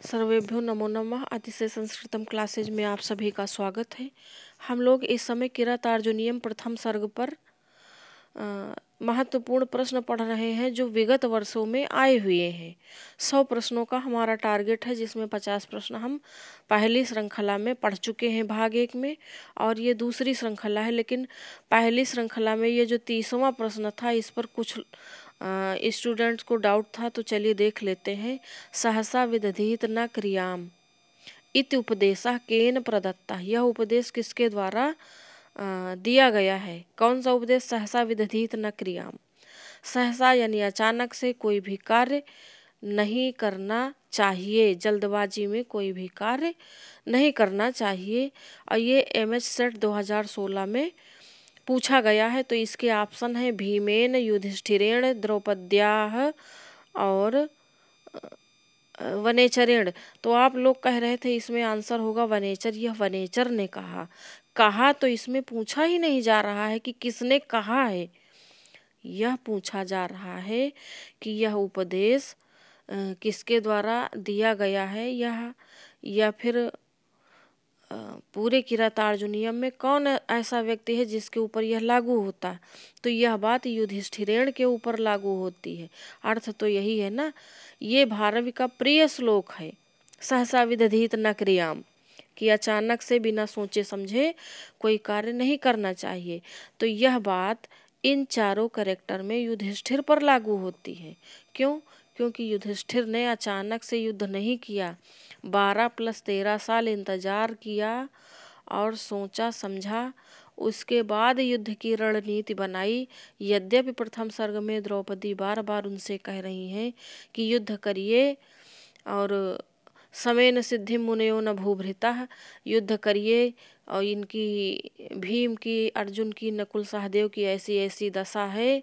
सर्वेभ्यो नमो नमः। अतिशय संस्कृतम क्लासेज में आप सभी का स्वागत है। हम लोग इस समय किरातार्जुनीयम प्रथम सर्ग पर महत्वपूर्ण प्रश्न पढ़ रहे हैं जो विगत वर्षों में आए हुए हैं। 100 प्रश्नों का हमारा टारगेट है, जिसमें 50 प्रश्न हम पहली श्रृंखला में पढ़ चुके हैं भाग 1 में, और ये दूसरी श्रृंखला है। लेकिन पहली श्रृंखला में ये जो 30वां प्रश्न था, इस पर कुछ स्टूडेंट्स को डाउट था, तो चलिए देख लेते हैं। सहसा विदधीत न क्रियाम इति उपदेशः केन प्रदत्ता। यह उपदेश किसके द्वारा दिया गया है? कौन सा उपदेश? सहसा विदधीत न क्रियाम। सहसा यानी अचानक से कोई भी कार्य नहीं करना चाहिए, जल्दबाजी में कोई भी कार्य नहीं करना चाहिए। और ये MH सेट 2016 में पूछा गया है। तो इसके ऑप्शन है भीमेन, युधिष्ठिरेण, द्रौपद्याः और वनेचरेण। तो आप लोग कह रहे थे इसमें आंसर होगा वनेचर। यह वनेचर ने कहा तो इसमें पूछा ही नहीं जा रहा है कि किसने कहा है। यह पूछा जा रहा है कि यह उपदेश किसके द्वारा दिया गया है, या फिर पूरे किरातार्जुनीयम में कौन ऐसा व्यक्ति है जिसके ऊपर यह लागू होता है। तो यह बात युधिष्ठिरेण के ऊपर लागू होती है। अर्थ तो यही है ना। ये भारवी का प्रिय श्लोक है, सहसा विदधीत न क्रियाम, कि अचानक से बिना सोचे समझे कोई कार्य नहीं करना चाहिए। तो यह बात इन चारों कैरेक्टर में युधिष्ठिर पर लागू होती है। क्यों? क्योंकि युधिष्ठिर ने अचानक से युद्ध नहीं किया। 12 + 13 साल इंतजार किया और सोचा समझा, उसके बाद युद्ध की रणनीति बनाई। यद्यपि प्रथम सर्ग में द्रौपदी बार बार उनसे कह रही हैं कि युद्ध करिए, और समेन सिद्धि मुनयो न भूभृतः, युद्ध करिए। और इनकी भीम की, अर्जुन की, नकुल सहदेव की ऐसी ऐसी दशा है,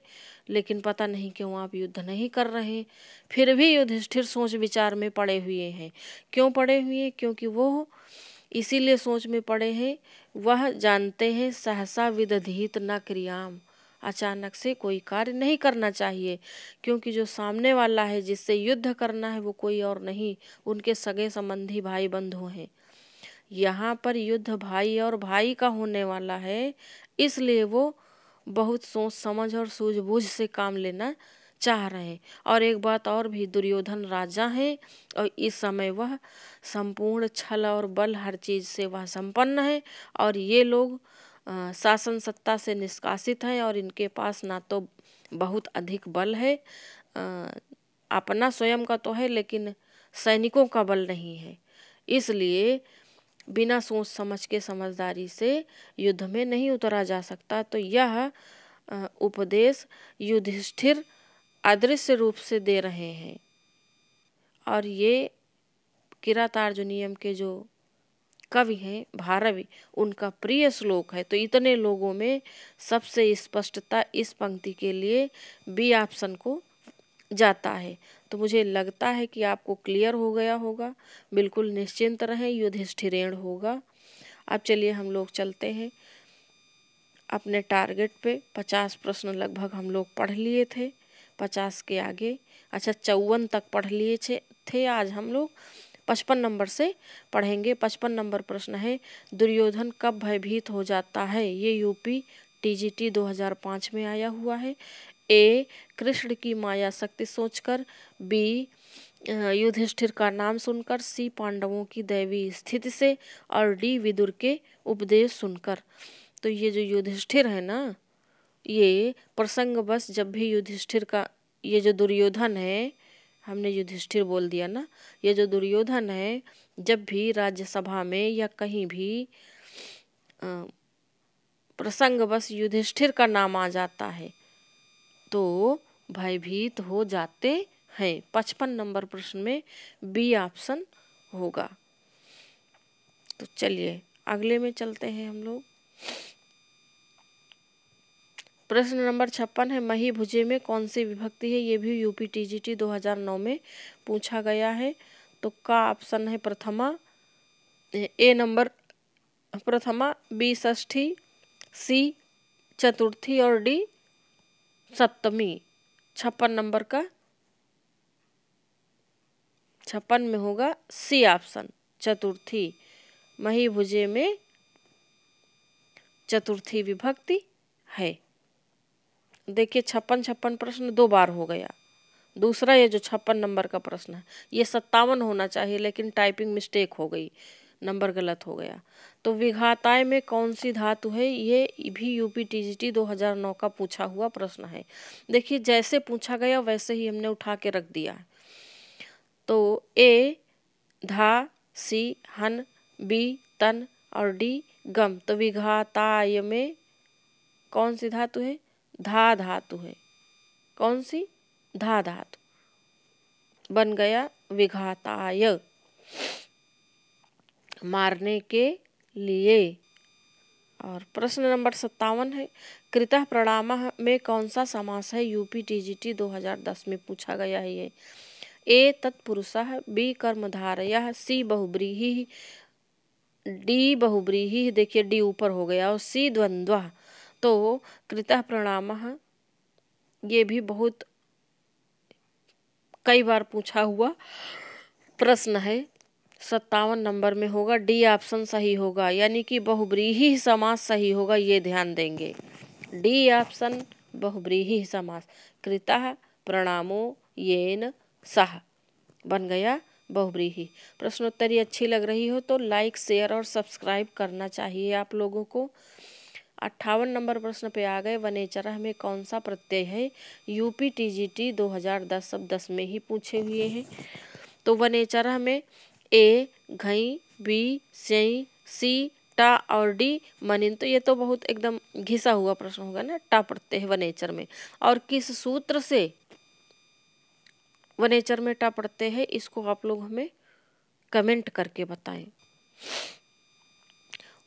लेकिन पता नहीं क्यों आप युद्ध नहीं कर रहे। फिर भी युधिष्ठिर सोच विचार में पड़े हुए हैं। क्यों पड़े हुए हैं? क्योंकि वो इसीलिए सोच में पड़े हैं, वह जानते हैं सहसा विदधीत न क्रियाम, अचानक से कोई कार्य नहीं करना चाहिए। क्योंकि जो सामने वाला है जिससे युद्ध करना है वो कोई और नहीं, उनके सगे संबंधी भाई बंधु हैं। यहाँ पर युद्ध भाई और भाई का होने वाला है, इसलिए वो बहुत सोच समझ और सूझबूझ से काम लेना चाह रहे हैं। और एक बात और भी, दुर्योधन राजा है और इस समय वह संपूर्ण छल और बल हर चीज से वह संपन्न है, और ये लोग शासन सत्ता से निष्कासित हैं, और इनके पास ना तो बहुत अधिक बल है, अपना स्वयं का तो है लेकिन सैनिकों का बल नहीं है। इसलिए बिना सोच समझ के, समझदारी से युद्ध में नहीं उतरा जा सकता। तो यह उपदेश युधिष्ठिर अदृश्य रूप से दे रहे हैं, और ये किरातार्जुनीयम के जो कवि हैं भारवी, उनका प्रिय श्लोक है। तो इतने लोगों में सबसे स्पष्टता इस पंक्ति के लिए बी ऑप्शन को जाता है। तो मुझे लगता है कि आपको क्लियर हो गया होगा। बिल्कुल निश्चिंत रहें, युधिष्ठिरेण होगा। अब चलिए हम लोग चलते हैं अपने टारगेट पे। 50 प्रश्न लगभग हम लोग पढ़ लिए थे, 50 के आगे, अच्छा 54 तक पढ़ लिए थे। आज हम लोग 55 नंबर से पढ़ेंगे। 55 नंबर प्रश्न है, दुर्योधन कब भयभीत हो जाता है? ये यूपी TGT 2005 में आया हुआ है। A, कृष्ण की माया शक्ति सोचकर, B, युधिष्ठिर का नाम सुनकर, C, पांडवों की दैवी स्थिति से, और D, विदुर के उपदेश सुनकर। तो ये जो युधिष्ठिर है ना, ये प्रसंग बस जब भी युधिष्ठिर का, ये जो दुर्योधन है, हमने युधिष्ठिर बोल दिया ना, ये जो दुर्योधन है, जब भी राज्यसभा में या कहीं भी प्रसंग बस युधिष्ठिर का नाम आ जाता है तो भयभीत हो जाते हैं। 55 नंबर प्रश्न में B ऑप्शन होगा। तो चलिए अगले में चलते हैं हम लोग। प्रश्न नंबर 56 है, मही भुजे में कौन सी विभक्ति है? ये भी यूपी TGT 2009 में पूछा गया है। तो का ऑप्शन है प्रथमा, A number Prathama, B Shashthi, C चतुर्थी, और D सप्तमी। 56 नंबर का 56 में होगा सी ऑप्शन, चतुर्थी। मही भुजे में चतुर्थी विभक्ति है। देखिए 56 प्रश्न 2 बार हो गया। दूसरा ये जो 56 नंबर का प्रश्न है ये 57 होना चाहिए, लेकिन टाइपिंग मिस्टेक हो गई, नंबर गलत हो गया। तो विघाताय में कौन सी धातु है, ये भी यूपी टीजीटी 2009 का पूछा हुआ प्रश्न है। देखिए जैसे पूछा गया वैसे ही हमने उठा के रख दिया है। तो ए धा, सी हन, बी तन और डी गम। तो विघाताय में कौन सी धातु है, धा धातु है। कौन सी, धा धातु। बन गया विघाताय, मारने के लिए। और प्रश्न नंबर 57 है, कृतः प्रणामः में कौन सा समास है, यूपी टीजीटी 2010 में पूछा गया है ये। ए तत्पुरुषः, बी कर्मधारयः, सी बहुब्रीहि, डी बहुब्रीहि, देखिए डी ऊपर हो गया, और सी द्वंद्वः। तो कृतः प्रणामः ये भी बहुत कई बार पूछा हुआ प्रश्न है। 57 नंबर में होगा डी ऑप्शन सही होगा, यानी कि बहुब्रीहि समास सही होगा, ये ध्यान देंगे। डी ऑप्शन बहुब्रीहि समास, कृतः प्रणामो येन सह, बन गया बहुब्रीहि। प्रश्नोत्तरी अच्छी लग रही हो तो लाइक शेयर और सब्सक्राइब करना चाहिए आप लोगों को। 58 नंबर प्रश्न पे आ गए, वनेचरः में कौन सा प्रत्यय है, यूपी टीजीटी 2010 सब 10 में ही पूछे हुए हैं। तो वनेचरः में ए घई, बी सई, सी टा और डी मनिन। तो ये तो बहुत एकदम घिसा हुआ प्रश्न होगा ना, टा प्रत्यय है वनेचर में। और किस सूत्र से वनेचर में टा प्रत्यय है, इसको आप लोग हमें कमेंट करके बताएं।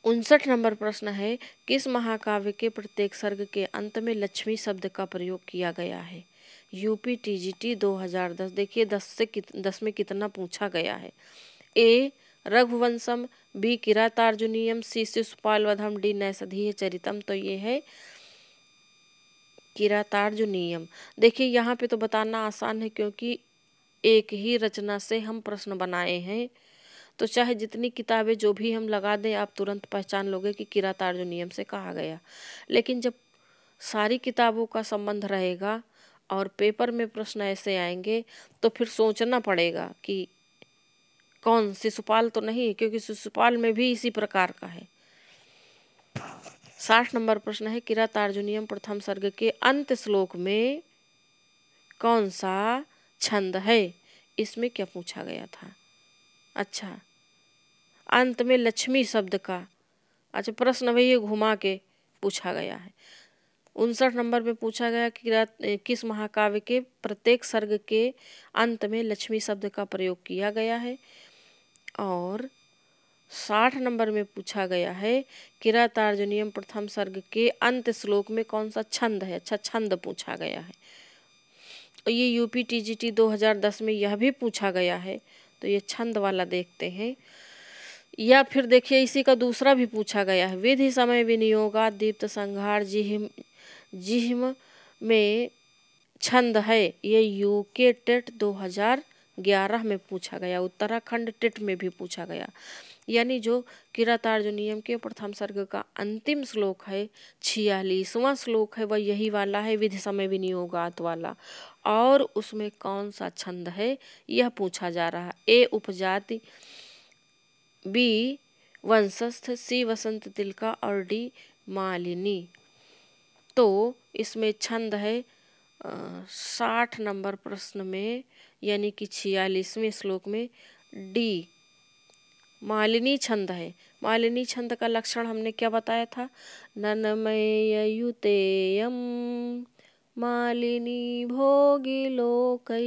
59 नंबर प्रश्न है, किस महाकाव्य के प्रत्येक सर्ग के अंत में लक्ष्मी शब्द का प्रयोग किया गया है, यूपी टीजीटी 2010। देखिए 10 में कितना पूछा गया है। ए रघुवंशम, बी किरातार्जुनीयम, सी शिशुपाल वधम, डी नैषधीय चरितम। तो ये है किरातार्जुनीयम। देखिए यहाँ पे तो बताना आसान है, क्योंकि एक ही रचना से हम प्रश्न बनाए हैं। तो चाहे जितनी किताबें जो भी हम लगा दें, आप तुरंत पहचान लोगे कि किरातार्जुनीयम से कहा गया। लेकिन जब सारी किताबों का संबंध रहेगा और पेपर में प्रश्न ऐसे आएंगे, तो फिर सोचना पड़ेगा कि कौन, शिशुपाल तो नहीं, क्योंकि शिशुपाल में भी इसी प्रकार का है। 60 नंबर प्रश्न है, किरातार्जुनीयम प्रथम सर्ग के अंत श्लोक में कौन सा छंद है, इसमें क्या पूछा गया था। अच्छा, अंत में लक्ष्मी शब्द का, अच्छा प्रश्न वही घुमा के पूछा गया है। 59 नंबर में पूछा गया कि किस महाकाव्य के प्रत्येक सर्ग के अंत में लक्ष्मी शब्द का प्रयोग किया गया है। और 60 नंबर में पूछा गया है, किरातार्जुनीयम प्रथम सर्ग के अंत श्लोक में कौन सा छंद है। अच्छा, छंद पूछा गया है। और ये यूपी टीजीटी 2010 में यह भी पूछा गया है। तो ये छंद वाला देखते हैं। या फिर देखिए इसी का दूसरा भी पूछा गया है, विधि समय विनियोगा दीप्त संहार जिह्म में छंद है। ये यूके टेट 2011 में पूछा गया, उत्तराखंड टेट में भी पूछा गया। यानी जो किरातार्जुनीयम के प्रथम सर्ग का अंतिम श्लोक है, 46वां श्लोक है, वह यही वाला है, विधि समय विनियोगात वाला। और उसमें कौन सा छंद है यह पूछा जा रहा है। ए उपजाति, बी वंशस्थ, सी वसंत तिलका और डी मालिनी। तो इसमें छंद है 60 नंबर प्रश्न में, यानी कि 46वें श्लोक में डी मालिनी छंद है। मालिनी छंद का लक्षण हमने क्या बताया था, ननमययुतेयम मालिनी भोगिलोकैः,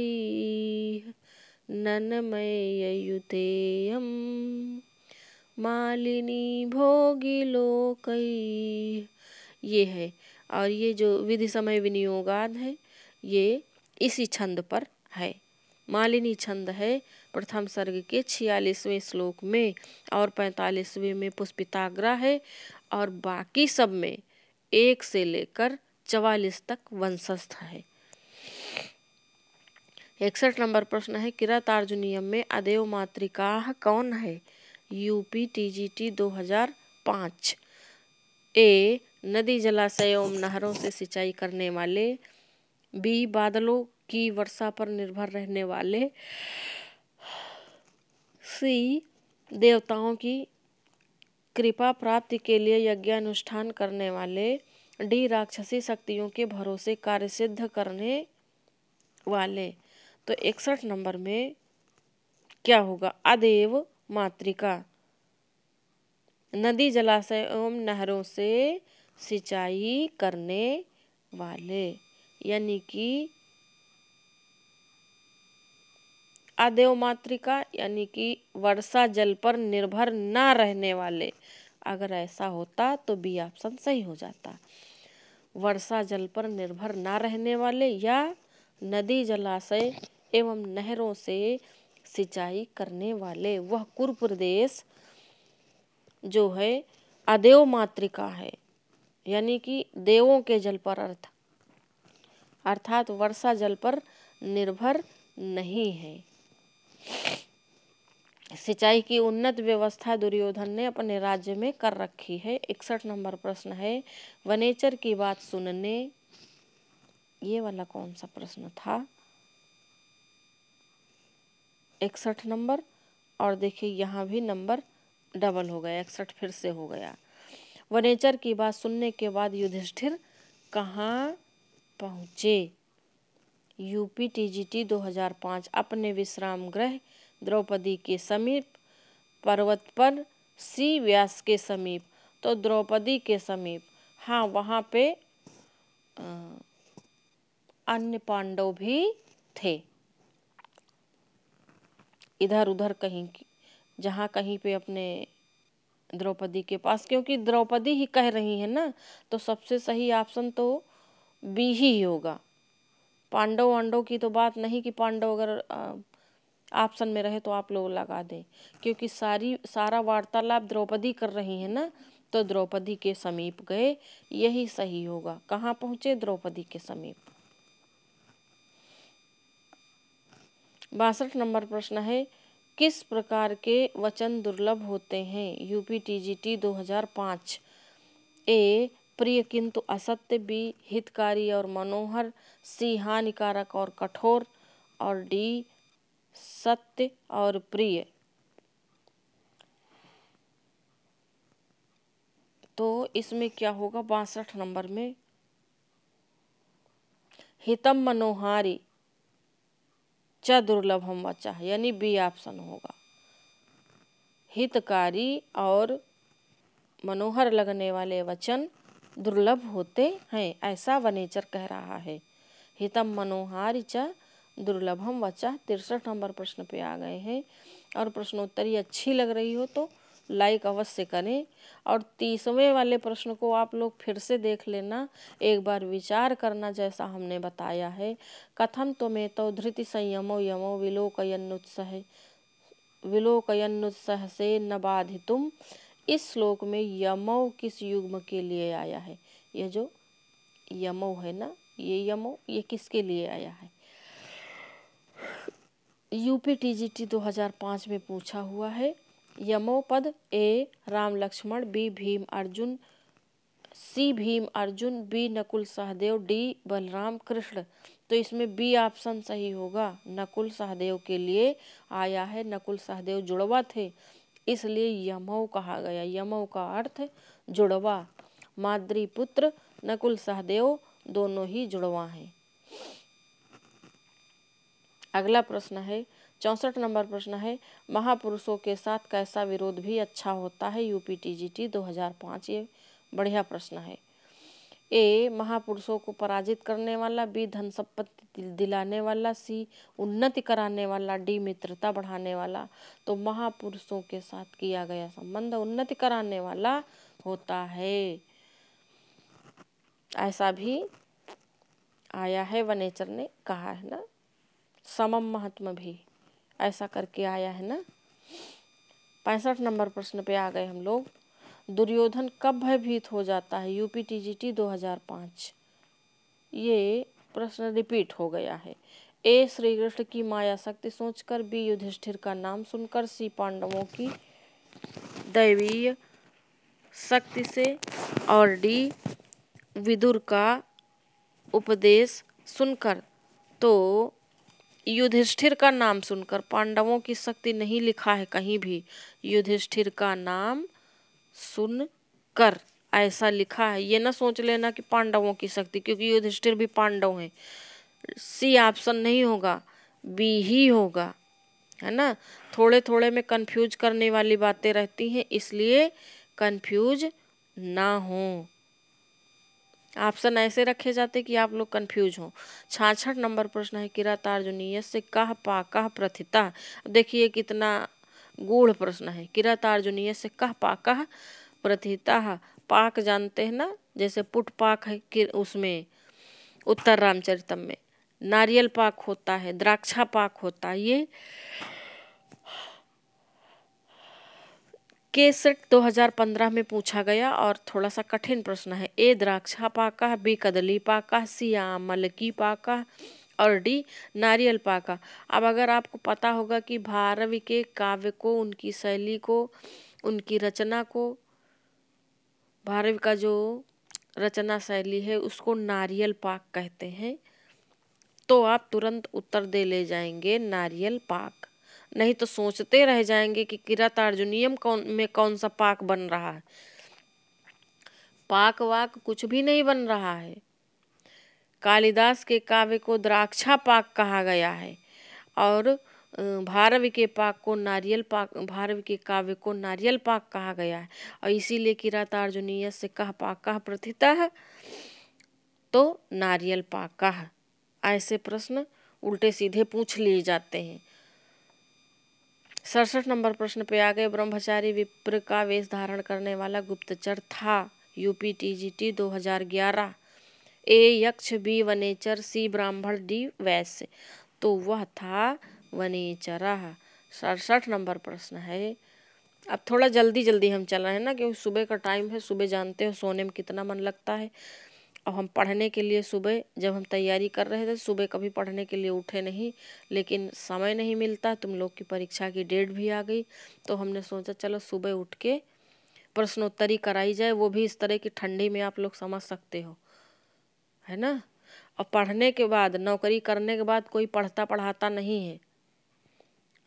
ननमययुतेयम मालिनी भोगिलोकैः, ये है। और ये जो विधि समय विनियोगाद है, ये इसी छंद पर है। मालिनी छंद है प्रथम सर्ग के 46वें श्लोक में, और 45वें में पुष्पिताग्रा है, और बाकी सब में 1 से लेकर 44 तक वंशस्थ है। 61 नंबर प्रश्न है किरातार्जुनीयम में अदेव मातृका कौन है? UP TGT 2005। ए नदी जलाशय एवं नहरों से सिंचाई करने वाले, बी बादलों की वर्षा पर निर्भर रहने वाले, सी देवताओं की कृपा प्राप्ति के लिए यज्ञानुष्ठान करने वाले, डी राक्षसी शक्तियों के भरोसे कार्य सिद्ध करने वाले। तो 61 नंबर में क्या होगा? अदेव मातृका, नदी जलाशय एवं नहरों से सिंचाई करने वाले, यानी कि अदेव मातृका यानी कि वर्षा जल पर निर्भर ना रहने वाले। अगर ऐसा होता तो बी ऑप्शन सही हो जाता। वर्षा जल पर निर्भर ना रहने वाले या नदी जलाशय एवं नहरों से सिंचाई करने वाले, वह कुरु प्रदेश जो है अदेव मातृका है, यानी कि देवों के जल पर अर्थात वर्षा जल पर निर्भर नहीं है। सिंचाई की उन्नत व्यवस्था दुर्योधन ने अपने राज्य में कर रखी है। 61 नंबर प्रश्न है वनेचर की बात सुनने, ये वाला कौन सा प्रश्न था? 61 नंबर, और देखिए यहाँ भी नंबर डबल हो गया, 61 फिर से हो गया। वनेचर की बात सुनने के बाद युधिष्ठिर कहाँ पहुँचे? UP TGT 2005। अपने विश्राम गृह द्रौपदी के समीप, पर्वत पर, सी व्यास के समीप। तो द्रौपदी के समीप, हाँ वहाँ पे अन्य पांडव भी थे, इधर उधर कहीं, जहाँ कहीं पे अपने द्रौपदी के पास, क्योंकि द्रौपदी ही कह रही है ना, तो सबसे सही ऑप्शन तो बी ही होगा। पांडव वांडव की तो बात नहीं कि पांडव अगर ऑप्शन में रहे तो आप लोग लगा दें, क्योंकि सारा वार्तालाप द्रौपदी कर रही है ना, तो द्रौपदी के समीप गए, यही सही होगा। कहाँ पहुँचे? द्रौपदी के समीप। 62 नंबर प्रश्न है किस प्रकार के वचन दुर्लभ होते हैं? UP TGT 2005। ए प्रिय किंतु असत्य, बी हितकारी और मनोहर, सी हानिकारक और कठोर, और डी सत्य और प्रिय। तो इसमें क्या होगा? 62 नंबर में हितम मनोहारी च दुर्लभम वचा, यानी बी ऑप्शन होगा। हितकारी और मनोहर लगने वाले वचन दुर्लभ होते हैं, ऐसा वनेचर कह रहा है। हितम मनोहारी च दुर्लभम वचा। 63 नंबर प्रश्न पे आ गए हैं, और प्रश्नोत्तरी अच्छी लग रही हो तो लाइक अवश्य करें, और 30वें वाले प्रश्न को आप लोग फिर से देख लेना, एक बार विचार करना जैसा हमने बताया है। कथम त्वमेतौ धृति संयमो यमो विलोकयन्नुत्सह से न बाधितुम। इस श्लोक में यमो किस युग्म के लिए आया है? ये जो यमो है ना, ये यमो ये किसके लिए आया है? यूपी टीजीटी 2005 में पूछा हुआ है। यमो पद ए राम लक्ष्मण, बी भीम अर्जुन, सी भीम अर्जुन, बी नकुल सहदेव, डी बलराम कृष्ण। तो इसमें बी ऑप्शन सही होगा, नकुल सहदेव के लिए आया है। नकुल सहदेव जुड़वा थे, इसलिए यमो कहा गया। यमो का अर्थ जुड़वा, माद्री पुत्र नकुल सहदेव दोनों ही जुड़वा हैं। अगला प्रश्न है 64 नंबर प्रश्न है महापुरुषों के साथ कैसा विरोध भी अच्छा होता है? UP TGT 2005। ये बढ़िया प्रश्न है। ए महापुरुषों को पराजित करने वाला, बी धन संपत्ति दिलाने वाला, सी उन्नति कराने वाला, डी मित्रता बढ़ाने वाला। तो महापुरुषों के साथ किया गया संबंध उन्नति कराने वाला होता है, ऐसा भी आया है, वनेचर ने कहा है ना। समम महात्मा भी ऐसा करके आया है ना। 65 नंबर प्रश्न पे आ गए हम लोग। दुर्योधन कब भयभीत हो जाता है? UP TGT 2005। ये प्रश्न रिपीट हो गया है। ए श्री कृष्ण की माया शक्ति सोचकर, बी युधिष्ठिर का नाम सुनकर, सी पांडवों की दैवीय शक्ति से और डी विदुर का उपदेश सुनकर। तो युधिष्ठिर का नाम सुनकर, पांडवों की शक्ति नहीं लिखा है कहीं भी, युधिष्ठिर का नाम सुनकर ऐसा लिखा है। ये ना सोच लेना कि पांडवों की शक्ति, क्योंकि युधिष्ठिर भी पांडव हैं। सी ऑप्शन नहीं होगा, बी ही होगा, है ना। थोड़े थोड़े में कंफ्यूज करने वाली बातें रहती हैं, इसलिए कंफ्यूज ना हो। ऑप्शन ऐसे रखे जाते कि आप लोग कंफ्यूज हो। 66 नंबर प्रश्न है, किरातार्जुनीय से कह पाकः प्रथिता। देखिए कितना गूढ़ प्रश्न है। किरातार्जुनीय से कह पाकः प्रथिता, पाक जानते हैं ना, जैसे पुट पाक है कि उसमें उत्तर रामचरितम में नारियल पाक होता है, द्राक्षा पाक होता है। ये केसेट 2015 में पूछा गया और थोड़ा सा कठिन प्रश्न है। ए द्राक्षा पाका, बी कदली पाका, सी आमलकी पाका और डी नारियल पाका। अब अगर आपको पता होगा कि भारवी के काव्य को, उनकी शैली को, उनकी रचना को, भारवी का जो रचना शैली है उसको नारियल पाक कहते हैं, तो आप तुरंत उत्तर दे ले जाएंगे नारियल पाक। नहीं तो सोचते रह जाएंगे कि किरातार्जुनीयम में कौन सा पाक बन रहा है। पाक वाक कुछ भी नहीं बन रहा है। कालिदास के काव्य को द्राक्षा पाक कहा गया है और भारवी के पाक को नारियल पाक, भारवी के काव्य को नारियल पाक कहा गया है। और इसीलिए किरातार्जुनीय से कह पाक प्रथिता है तो नारियल पाक का। ऐसे प्रश्न उल्टे सीधे पूछ लिए जाते हैं। 67 नंबर प्रश्न पे आ गए। ब्रह्मचारी विप्र का वेश धारण करने वाला गुप्तचर था। UP TGT 2011। ए यक्ष, बी वनेचर, सी ब्राह्मण, डी वैश्य। तो वह था वनेचरा। 67 नंबर प्रश्न है। अब थोड़ा जल्दी जल्दी हम चल रहे हैं ना, क्योंकि सुबह का टाइम है। सुबह जानते हो सोने में कितना मन लगता है। और हम पढ़ने के लिए सुबह जब हम तैयारी कर रहे थे, सुबह कभी पढ़ने के लिए उठे नहीं, लेकिन समय नहीं मिलता। तुम लोग की परीक्षा की डेट भी आ गई, तो हमने सोचा चलो सुबह उठ के प्रश्नोत्तरी कराई जाए, वो भी इस तरह की ठंडी में। आप लोग समझ सकते हो, है ना। और पढ़ने के बाद, नौकरी करने के बाद कोई पढ़ता पढ़ाता नहीं है।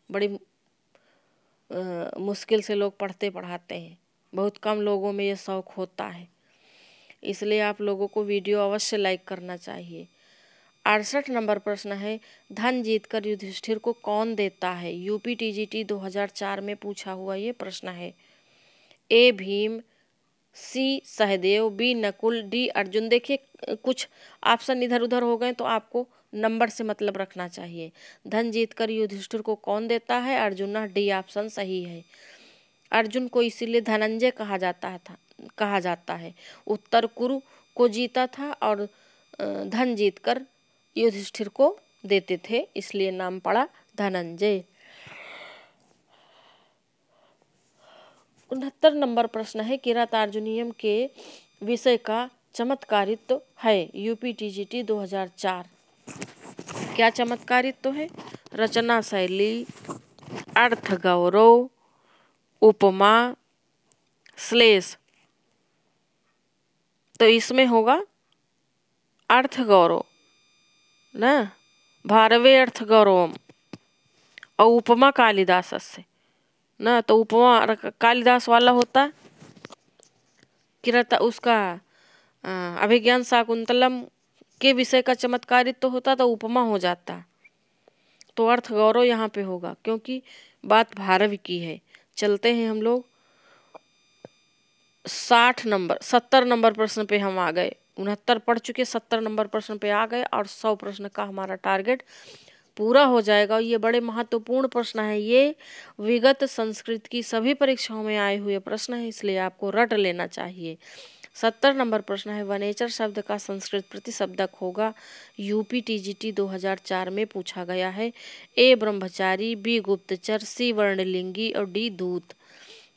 बड़ी मुश्किल से लोग पढ़ते पढ़ाते हैं। बहुत कम लोगों में ये शौक होता है। इसलिए आप लोगों को वीडियो अवश्य लाइक करना चाहिए। 68 नंबर प्रश्न है, धन जीतकर युधिष्ठिर को कौन देता है। यूपी टीजीटी 2004 में पूछा हुआ ये प्रश्न है। ए भीम, सी सहदेव, बी नकुल, डी अर्जुन। देखिए कुछ ऑप्शन इधर उधर हो गए, तो आपको नंबर से मतलब रखना चाहिए। धन जीतकर युधिष्ठिर को कौन देता है, अर्जुन। डी ऑप्शन सही है। अर्जुन को इसीलिए धनंजय कहा जाता है। उत्तर कुरु को जीता था और धन जीतकर युधिष्ठिर को देते थे, इसलिए नाम पड़ा धनंजय। 69 नंबर प्रश्न है, किरातार्जुनीयम के विषय का चमत्कारित्व है। UP TGT 2004। क्या चमत्कारित्व है। रचना शैली, अर्थ गौरव, उपमा, श्लेष। तो इसमें होगा अर्थ गौरव ना, भारवे अर्थ गौरवम। और उपमा कालिदास से ना, तो उपमा कालिदास वाला होता। किराता उसका अभिज्ञान शाकुंतलम के विषय का चमत्कारित्व तो होता, तो उपमा हो जाता। तो अर्थ गौरव यहाँ पे होगा, क्योंकि बात भारवी की है। चलते हैं हम लोग 70 नंबर प्रश्न पे हम आ गए। 69 पढ़ चुके, 70 नंबर प्रश्न पे आ गए और 100 प्रश्न का हमारा टारगेट पूरा हो जाएगा। ये बड़े महत्वपूर्ण प्रश्न है। ये विगत संस्कृत की सभी परीक्षाओं में आए हुए प्रश्न है, इसलिए आपको रट लेना चाहिए। 70 नंबर प्रश्न है, वनेचर शब्द का संस्कृत प्रतिशब्दक होगा। यूपी टीजीटी 2004 में पूछा गया है। ए ब्रह्मचारी, बी गुप्तचर, सी वर्णलिंगी और डी दूत।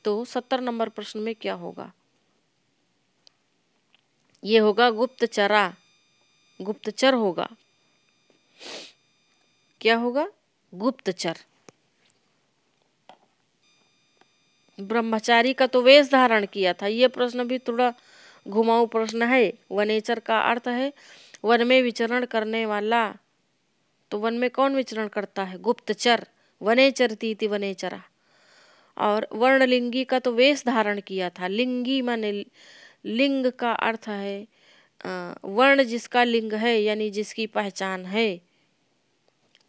तो 70 नंबर प्रश्न में क्या होगा। ये होगा गुप्तचरा, गुप्तचर होगा। क्या होगा? गुप्तचर। ब्रह्मचारी का तो वेश धारण किया था। ये प्रश्न भी थोड़ा घुमाऊ प्रश्न है। वनेचर का अर्थ है वन में विचरण करने वाला। तो वन में कौन विचरण करता है? गुप्तचर। वनेचरती इति वनेचरा। और वर्णलिंगी का तो वेश धारण किया था। लिंगी माने लिंग का अर्थ है वर्ण जिसका लिंग है, यानी जिसकी पहचान है।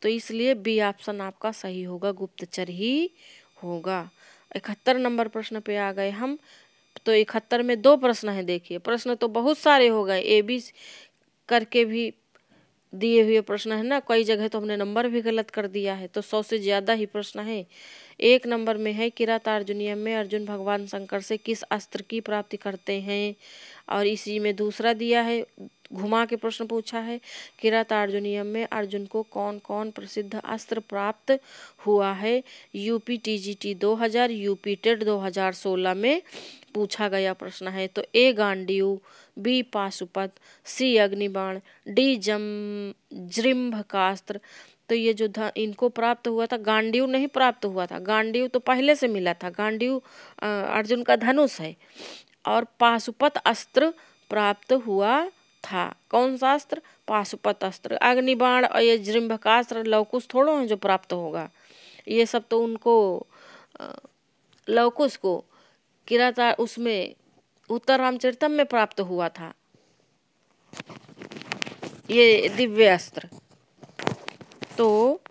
तो इसलिए बी ऑप्शन आपका सही होगा, गुप्तचर ही होगा। 71 नंबर प्रश्न पे आ गए हम। तो 71 में 2 प्रश्न है। देखिए प्रश्न तो बहुत सारे हो गए, ए बी करके भी दिए हुए प्रश्न है ना। कई जगह तो हमने नंबर भी गलत कर दिया है, तो 100 से ज़्यादा ही प्रश्न है। 1 नंबर में है किरातार्जुनीयम में अर्जुन भगवान शंकर से किस अस्त्र की प्राप्ति करते हैं। और इसी में दूसरा दिया है, घुमा के प्रश्न पूछा है, किरातार्जुनीयम में अर्जुन को कौन कौन प्रसिद्ध अस्त्र प्राप्त हुआ है। यूपी टीजीटी 2000, यूपी टेट 2016 में पूछा गया प्रश्न है। तो ए गांडीव, बी पाशुपत, सी अग्निबाण, डी जृंभकास्त्र। तो ये जो इनको प्राप्त हुआ था, गांडीव नहीं प्राप्त हुआ था। गांडीव तो पहले से मिला था। गांडीव अर्जुन का धनुष है। और पाशुपत अस्त्र प्राप्त हुआ था। कौन सा अस्त्र? पाशुपत अस्त्र। अग्निबाण और ये जृंभकास्त्र लवकुश थोड़ो है जो प्राप्त होगा। ये सब तो उनको लवकुश को किराता उसमें उत्तर रामचरितम में प्राप्त हुआ था ये दिव्य अस्त्र। तो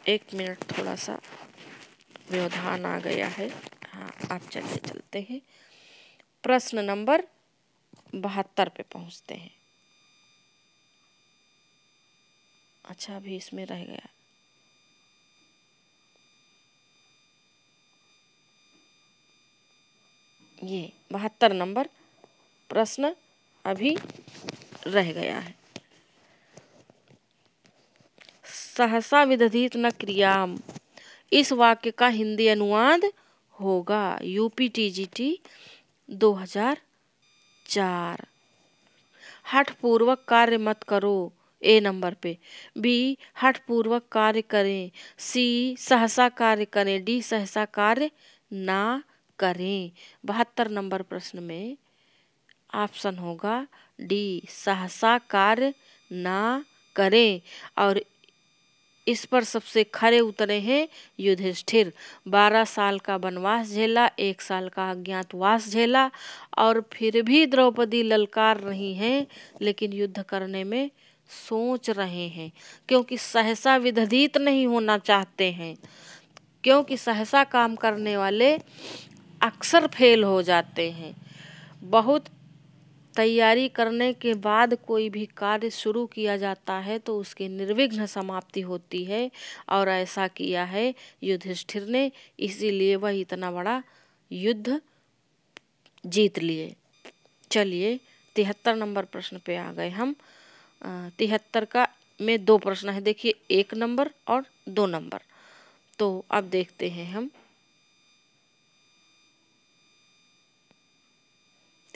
1 मिनट, थोड़ा सा व्यवधान आ गया है। हाँ, आप चलिए चलते हैं प्रश्न नंबर 72 पे पहुंचते हैं। अच्छा, अभी इसमें रह गया। ये 72 नंबर प्रश्न अभी रह गया है। सहसा विदधित न क्रियाम, इस वाक्य का हिंदी अनुवाद होगा। UP TGT 2004। हठ पूर्वक कार्य मत करो, ए नंबर पे। बी हठ पूर्वक कार्य करें। सी सहसा कार्य करें। डी सहसा कार्य ना करें। 72 नंबर प्रश्न में ऑप्शन होगा डी, सहसा कार्य ना करें। और इस पर सबसे खरे उतरे हैं युधिष्ठिर। 12 साल का वनवास झेला, 1 साल का अज्ञातवास झेला, और फिर भी द्रौपदी ललकार रही हैं, लेकिन युद्ध करने में सोच रहे हैं, क्योंकि सहसा विदधित नहीं होना चाहते हैं। क्योंकि सहसा काम करने वाले अक्सर फेल हो जाते हैं। बहुत तैयारी करने के बाद कोई भी कार्य शुरू किया जाता है तो उसकी निर्विघ्न समाप्ति होती है, और ऐसा किया है युधिष्ठिर ने, इसीलिए वह इतना बड़ा युद्ध जीत लिए। चलिए 73 नंबर प्रश्न पे आ गए हम। 73 का में 2 प्रश्न है। देखिए 1 नंबर और 2 नंबर। तो अब देखते हैं हम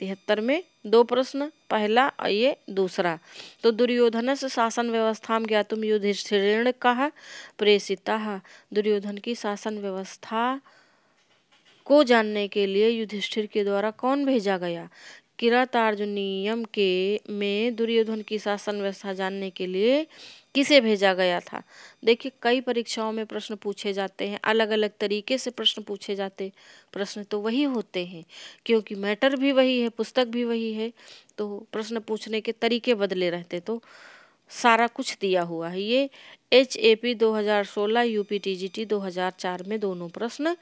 73 में 2 प्रश्न, पहला और ये दूसरा। तो दुर्योधन से शासन व्यवस्था में ज्ञातुम युधिष्ठिरेण कहा प्रेषिता। दुर्योधन की शासन व्यवस्था को जानने के लिए युधिष्ठिर के द्वारा कौन भेजा गया? किरातार्जुनीयम के में दुर्योधन की शासन व्यवस्था जानने के लिए किसे भेजा गया था? देखिए कई परीक्षाओं में प्रश्न पूछे जाते हैं, अलग अलग तरीके से प्रश्न पूछे जाते, प्रश्न तो वही होते हैं, क्योंकि मैटर भी वही है, पुस्तक भी वही है, तो प्रश्न पूछने के तरीके बदले रहते, तो सारा कुछ दिया हुआ है। ये HAP 2016, यूपी TGT 2004 में दोनों प्रश्न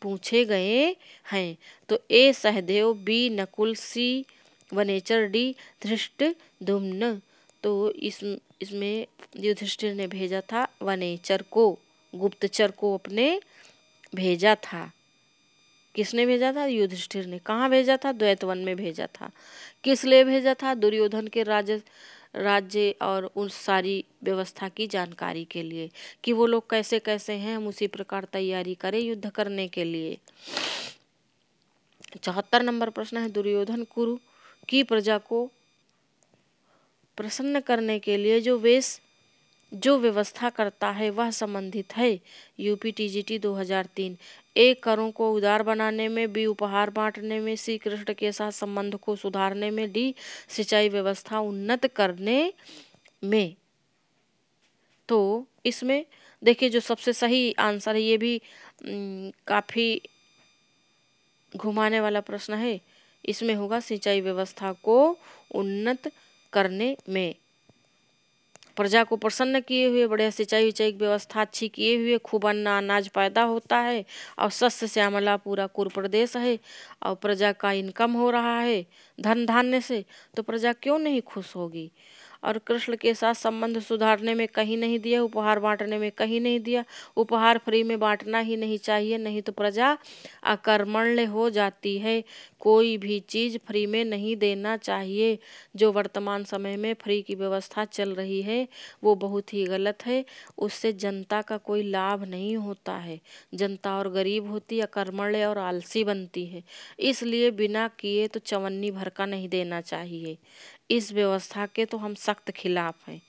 पूछे गए हैं। तो ए सहदेव, बी नकुल, सी वनेचर, डी धृष्टद्युम्न। तो इसमें युधिष्ठिर ने भेजा था वनेचर को, गुप्तचर को अपने भेजा था। किसने भेजा था? युधिष्ठिर ने। कहाँ भेजा था? द्वैतवन में भेजा था। किस लिए भेजा था? दुर्योधन के राज्य और उस सारी व्यवस्था की जानकारी के लिए, कि वो लोग कैसे कैसे हैं, हम उसी प्रकार तैयारी करें युद्ध करने के लिए। 74 नंबर प्रश्न है, दुर्योधन कुरु की प्रजा को प्रसन्न करने के लिए जो व्यवस्था करता है वह संबंधित है। UP TGT 2003। ए करों को उदार बनाने में, बी उपहार बांटने में, सी कृष्ण के साथ संबंध को सुधारने में, डी सिंचाई व्यवस्था उन्नत करने में। तो इसमें देखिए जो सबसे सही आंसर है, ये भी काफी घुमाने वाला प्रश्न है, इसमें होगा सिंचाई व्यवस्था को उन्नत करने में। प्रजा को प्रसन्न किए हुए, बढ़िया सिंचाई विचाई व्यवस्था अच्छी किए हुए खूब अन्न अनाज पैदा होता है और शस्य श्यामला पूरा कुर प्रदेश है और प्रजा का इनकम हो रहा है धन धान्य से, तो प्रजा क्यों नहीं खुश होगी। और कृष्ण के साथ संबंध सुधारने में कहीं नहीं दिया, उपहार बांटने में कहीं नहीं दिया। उपहार फ्री में बांटना ही नहीं चाहिए, नहीं तो प्रजा अकर्मण्य हो जाती है। कोई भी चीज़ फ्री में नहीं देना चाहिए। जो वर्तमान समय में फ्री की व्यवस्था चल रही है वो बहुत ही गलत है, उससे जनता का कोई लाभ नहीं होता है। जनता और गरीब होती, अकर्मण्य और आलसी बनती है। इसलिए बिना किए तो चवन्नी भर का नहीं देना चाहिए। इस व्यवस्था के तो हम सख्त खिलाफ हैं।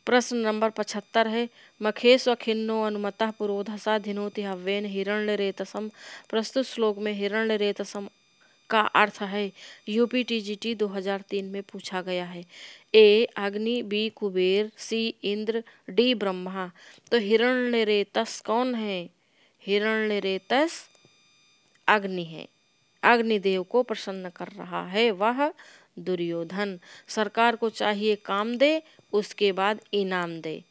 प्रश्न नंबर 75 है, मखेश व खिन्नो अनुमतः पुरोधसा धिनोति हव्येन हिरण्य रेतसम। प्रस्तुत श्लोक में हिरण्य रेतसम का अर्थ है यूपी टीजीटी 2003 में पूछा गया है। ए अग्नि, बी कुबेर, सी इंद्र, डी ब्रह्मा। तो हिरण्य रेतस कौन है? हिरण्य रेतस अग्नि है। अग्निदेव को प्रसन्न कर रहा है वह दुर्योधन। सरकार को चाहिए काम दे, उसके बाद इनाम दे,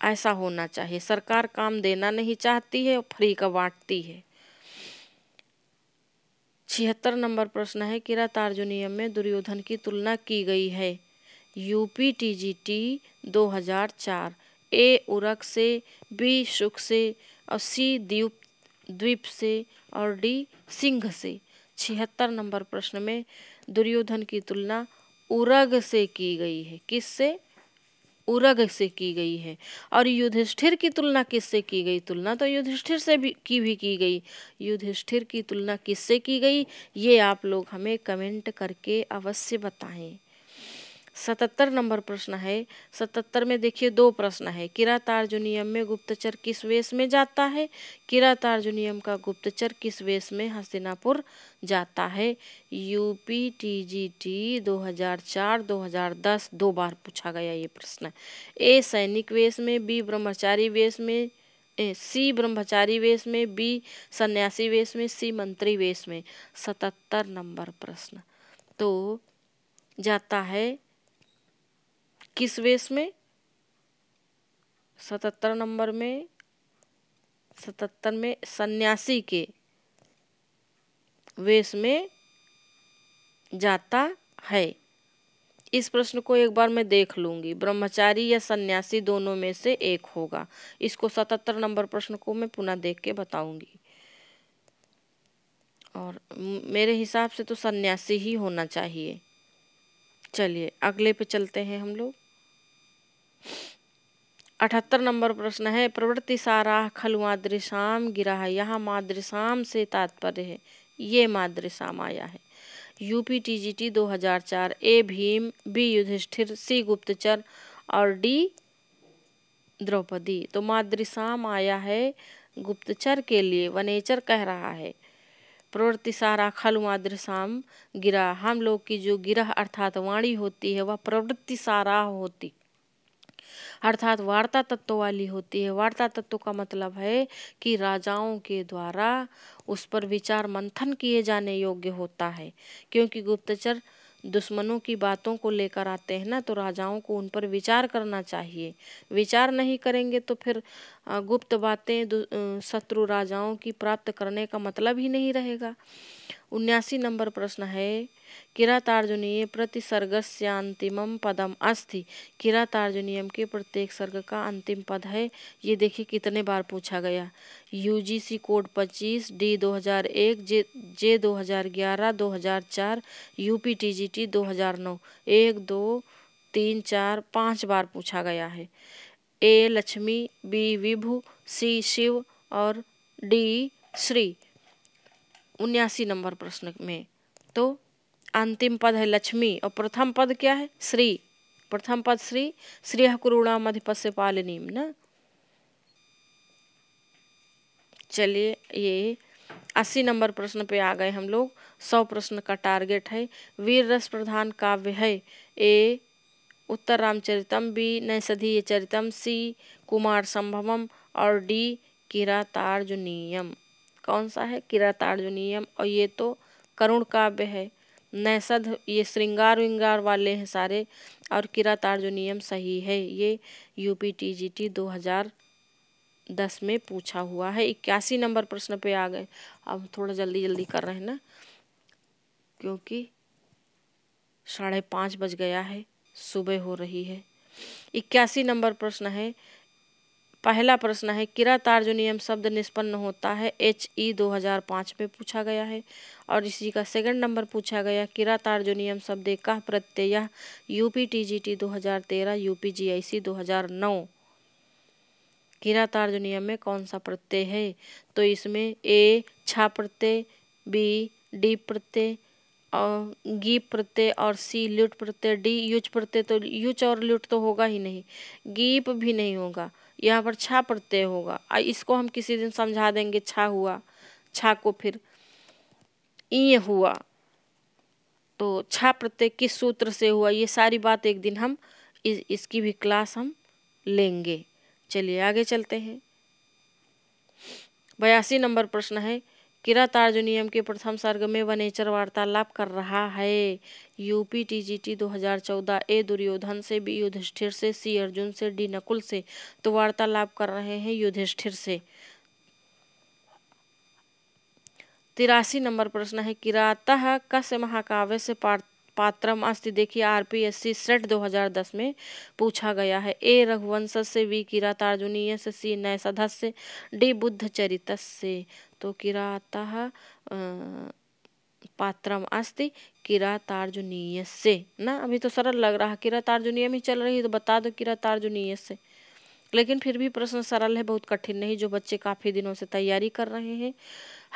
ऐसा होना चाहिए। सरकार काम देना नहीं चाहती है और फ्री का बांटती है। 76 नंबर प्रश्न है, किरात अर्जुनीयम में दुर्योधन की तुलना की गई है। UP TGT 2004। ए उरक से, बी शुक से और सी द्वीप से और डी सिंह से। 76 नंबर प्रश्न में दुर्योधन की तुलना उरग से की गई है। किससे? उरग से की गई है। और युधिष्ठिर की तुलना किससे की गई? तुलना तो युधिष्ठिर से भी की गई। युधिष्ठिर की तुलना किससे की गई, ये आप लोग हमें कमेंट करके अवश्य बताएं। 77 नंबर प्रश्न है। 77 में देखिए दो प्रश्न है। किरात अर्जुनियम में गुप्तचर किस वेश में जाता है? किरात अर्जुनियम का गुप्तचर किस वेश में हस्तिनापुर जाता है? यूपी टीजीटी 2004 2010 दो बार पूछा गया ये प्रश्न। ए सैनिक वेश में, बी ब्रह्मचारी वेश में, सी ब्रह्मचारी वेश में, बी सन्यासी वेश में, सी मंत्री वेश में। 77 नंबर प्रश्न तो जाता है किस वेश में? 77 नंबर में 77 में सन्यासी के वेश में जाता है। इस प्रश्न को एक बार मैं देख लूंगी, ब्रह्मचारी या सन्यासी दोनों में से एक होगा। इसको 77 नंबर प्रश्न को मैं पुनः देख के बताऊंगी और मेरे हिसाब से तो सन्यासी ही होना चाहिए। चलिए अगले पे चलते हैं हम लोग। 78 नंबर प्रश्न है, प्रवृत्ति सारा खलु मादृशाम गिरा। यहाँ मादृशाम से तात्पर्य है ये मादृशाम आया है। UP TGT 2004। ए भीम, बी युधिष्ठिर, सी गुप्तचर और डी द्रौपदी। तो मादृशाम आया है गुप्तचर के लिए, वनेचर कह रहा है। प्रवृत्ति सारा खलु मादृशाम गिरा। हम लोग की जो गिरह अर्थात वाणी होती है वह प्रवृत्ति सारा होती अर्थात वार्ता तत्व वाली होती है। वार्ता तत्व का मतलब है कि राजाओं के द्वारा उस पर विचार मंथन किए जाने योग्य होता है, क्योंकि गुप्तचर दुश्मनों की बातों को लेकर आते हैं ना, तो राजाओं को उन पर विचार करना चाहिए। विचार नहीं करेंगे तो फिर गुप्त बातें शत्रु राजाओं की प्राप्त करने का मतलब ही नहीं रहेगा। 79 नंबर प्रश्न है, किरातार्जुनीय प्रतिसर्गस्यांतिमम पदम अस्ति। किरातार्जुनीयम के प्रत्येक सर्ग का अंतिम पद है। ये देखिए कितने बार पूछा गया। यूजीसी कोड 25, डी 2001, जे 2011, 2004, यूपी टीजीटी 2009 1 2 3 4 5 बार पूछा गया है। ए लक्ष्मी, बी विभु, सी शिव और डी श्री। 79 नंबर प्रश्न में तो अंतिम पद है लक्ष्मी और प्रथम पद क्या है? श्री। प्रथम पद श्री, श्रियः कुरूणाम अधिपस्य पालिनीम ना। चलिए ये 80 नंबर प्रश्न पे आ गए हम लोग। 100 प्रश्न का टारगेट है। वीर रस प्रधान काव्य है। ए उत्तर रामचरितम, बी नैषधीय चरितम, सी कुमार संभवम और डी किरातार्जुनीयम। कौन सा है? किरातार्जुनीयम। और ये तो करुण काव्य है। नैषध ये श्रृंगार विंगार वाले हैं सारे, और किरातार्जुनीयम सही है। ये यूपी-टीजीटी 2010 में पूछा हुआ है। 81 नंबर प्रश्न पे आ गए। अब थोड़ा जल्दी जल्दी कर रहे हैं ना, क्योंकि 5:30 बज गया है, सुबह हो रही है। 81 नंबर प्रश्न है। पहला प्रश्न है किरातार्जुनीयम शब्द निष्पन्न होता है। HE 2005 में पूछा गया है। और इसी का सेकंड नंबर पूछा गया किरातार्जुनीयम शब्द का प्रत्यय यूपी-टीजीटी 2013, यूपी-जीआईसी 2009। किरातार्जुनीयम में कौन सा प्रत्यय है? तो इसमें ए छा प्रत्यय, बी डी प्रत्यय और गीप प्रत्यय और सी ल्युट प्रत्यय, डी युच प्रत्यय। तो युच और ल्युट तो होगा ही नहीं, गीप भी नहीं होगा, यहाँ पर छा प्रत्यय होगा। इसको हम किसी दिन समझा देंगे। छा हुआ, छा को फिर ई हुआ, तो छा प्रत्यय किस सूत्र से हुआ, ये सारी बात एक दिन हम इसकी भी क्लास हम लेंगे। चलिए आगे चलते हैं। 82 नंबर प्रश्न है किरातार्जुनीयम के प्रथम सर्ग में वनेचर वार्तालाप कर रहा है। यूपी-टीजीटी 2014। ए दुर्योधन से, बी युधिष्ठिर से, सी अर्जुन से, डी नकुल से। तो वार्तालाप कर रहे हैं युधिष्ठिर से। 83 नंबर प्रश्न है किरातः कस्य महाकाव्य से पात्रम अस्ति। देखिए RPSC सेट 2010 में पूछा गया है। ए रघुवंश से, बी किरातार्जुनीय से, सी नैषधस्य से, डी बुद्धचरित से। तो किरातः पात्रम अस्ति किरातार्जुनीय से ना। अभी तो सरल लग रहा, किरातार्जुनीय ही चल रही है तो बता दो किरातार्जुनीय से। लेकिन फिर भी प्रश्न सरल है, बहुत कठिन नहीं, जो बच्चे काफ़ी दिनों से तैयारी कर रहे हैं।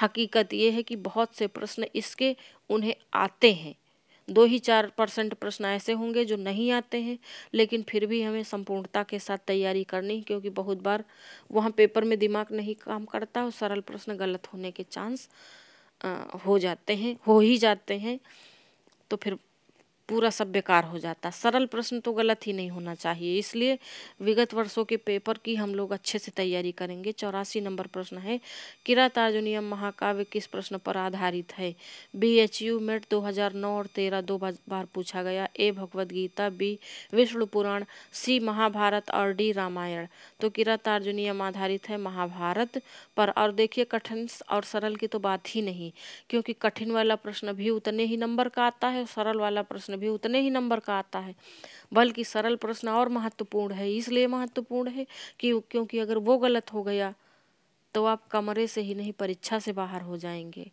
हकीकत ये है कि बहुत से प्रश्न इसके उन्हें आते हैं। 2 ही 4% प्रश्न ऐसे होंगे जो नहीं आते हैं, लेकिन फिर भी हमें संपूर्णता के साथ तैयारी करनी, क्योंकि बहुत बार वहाँ पेपर में दिमाग नहीं काम करता और सरल प्रश्न गलत होने के चांस हो ही जाते हैं, तो फिर पूरा सब बेकार हो जाता। सरल प्रश्न तो गलत ही नहीं होना चाहिए, इसलिए विगत वर्षों के पेपर की हम लोग अच्छे से तैयारी करेंगे। 84 नंबर प्रश्न है किरातार्जुनीयम महाकाव्य किस प्रश्न पर आधारित है। BHU मेट 2009 और 13 2 बार पूछा गया। ए भगवद गीता, बी विष्णु पुराण, सी महाभारत और डी रामायण। तो किरातार्जुनीयम आधारित है महाभारत पर। और देखिए कठिन और सरल की तो बात ही नहीं, क्योंकि कठिन वाला प्रश्न भी उतने ही नंबर का आता है, सरल वाला प्रश्न भी उतने ही नंबर का आता है। बल्कि सरल प्रश्न और महत्वपूर्ण है। इसलिए महत्वपूर्ण है कि क्योंकि अगर वो गलत हो गया तो आप कमरे से ही नहीं परीक्षा से बाहर हो जाएंगे।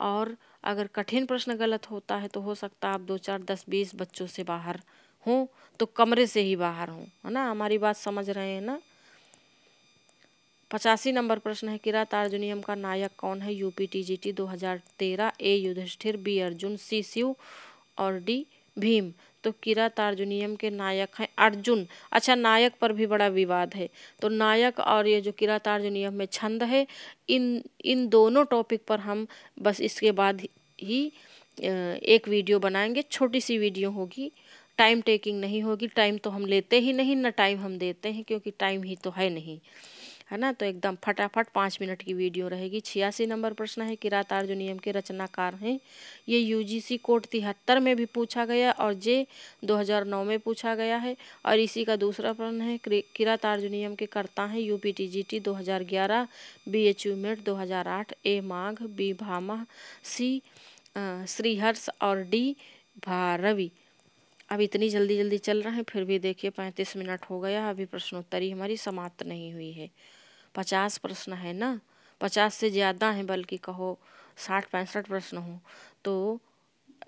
और अगर कठिन प्रश्न गलत होता है तो हो सकता है आप 2 4 10 20 बच्चों से बाहर हों, तो कमरे से ही बाहर हों, है ना। हमारी बात समझ रहे हैं ना। 85 नंबर प्रश्न है किरातार्जुनीयम का नायक कौन है। यूपी-टीजीटी 2013। ए युधिष्ठिर, बी अर्जुन, सी शिव और डी भीम। तो किरातार्जुनीयम के नायक हैं अर्जुन। अच्छा, नायक पर भी बड़ा विवाद है। तो नायक और ये जो किरातार्जुनीयम में छंद है, इन दोनों टॉपिक पर हम बस इसके बाद ही एक वीडियो बनाएंगे। छोटी सी वीडियो होगी, टाइम टेकिंग नहीं होगी। टाइम तो हम लेते ही नहीं, ना टाइम हम देते हैं, क्योंकि टाइम ही तो है नहीं, है ना। तो एकदम फटाफट 5 मिनट की वीडियो रहेगी। 86 नंबर प्रश्न है किरातार्जुनीयम के रचनाकार हैं। ये UGC कोड 73 में भी पूछा गया और जे 2009 में पूछा गया है। और इसी का दूसरा प्रश्न है किरातार्जुनीयम के कर्ता हैं। UP TGT 2011, BHU MET 2008। A Magha, B Bhamaha, C Shriharsha और डी भारवी। अब इतनी जल्दी जल्दी चल रहे हैं, फिर भी देखिए 35 मिनट हो गया, अभी प्रश्नोत्तरी हमारी समाप्त नहीं हुई है। 50 प्रश्न है ना, 50 से ज़्यादा हैं, बल्कि कहो 60-65 प्रश्न हो। तो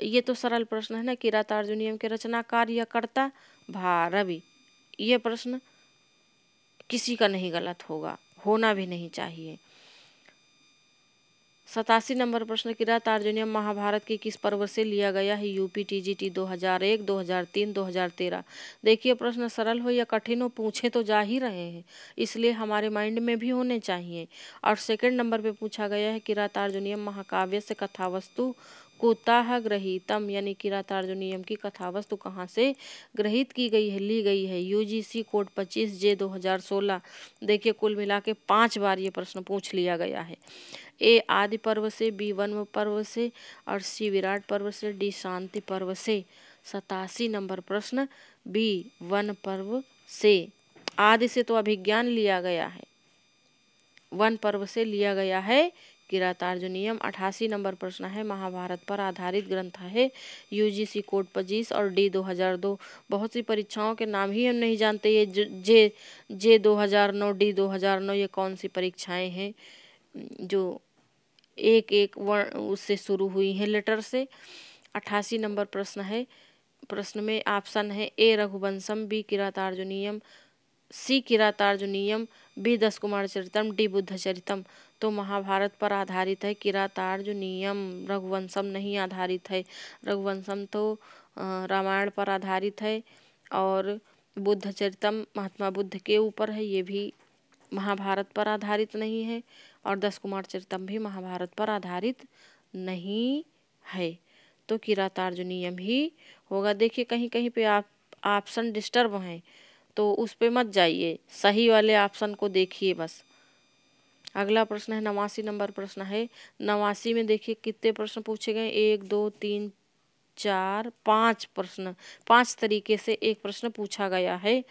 ये तो सरल प्रश्न है ना। किरातार्जुनीयम के रचनाकार या कर्ता भारवी, ये प्रश्न किसी का नहीं गलत होगा, होना भी नहीं चाहिए। 87 नंबर प्रश्न, किरातार्जुनीयम महाभारत के किस पर्व से लिया गया है? UP TGT 2001, 2003, 2013। देखिए प्रश्न सरल हो या कठिन हो, पूछे तो जा ही रहे हैं, इसलिए हमारे माइंड में भी होने चाहिए। और सेकंड नंबर पे पूछा गया है, किरातार्जुनीयम महाकाव्य से कथावस्तु कुतः गृहीतम, यानी किरातार्जुनीयम की कथावस्तु कहाँ से ग्रहित की गई है, ली गई है? UGC code 25J 2016। देखिए कुल मिला के 5 बार ये प्रश्न पूछ लिया गया है। ए आदि पर्व से, बी वन पर्व से, और सी विराट पर्व से, डी शांति पर्व से। 87 नंबर प्रश्न बी वन पर्व से। आदि से तो अभिज्ञान लिया गया है, वन पर्व से लिया गया है किरातार्जुनीयम। 88 नंबर प्रश्न है, महाभारत पर आधारित ग्रंथ है? यूजीसी कोड 25 और डी 2002। बहुत सी परीक्षाओं के नाम ही हम नहीं जानते, ये जे 2009, डी 2009, ये कौन सी परीक्षाएं हैं जो एक एक वर्ण उससे शुरू हुई हैं, लेटर से। 88 नंबर प्रश्न है, प्रश्न में ऑप्शन है ए रघुवंशम, बी किरातार्जुनीयम, सी किरातार्जुनीयम, बी दस कुमार चरितम, डी बुद्ध चरितम। तो महाभारत पर आधारित है किरातार्जुनीयम, रघुवंशम नहीं आधारित है। रघुवंशम तो रामायण पर आधारित है, और बुद्ध चरितम महात्मा बुद्ध के ऊपर है, ये भी महाभारत पर आधारित नहीं है। और दस कुमार चरितम भी महाभारत पर आधारित नहीं है, तो किरातार्जुनीयम ही होगा। देखिए कहीं कहीं पे आप ऑप्शन डिस्टर्ब हैं, तो उस पे मत जाइए, सही वाले ऑप्शन को देखिए बस। अगला प्रश्न है 89 नंबर प्रश्न है। 89 में देखिए कितने प्रश्न पूछे गए, 1 2 3 4 5 प्रश्न, 5 तरीके से एक प्रश्न पूछा गया है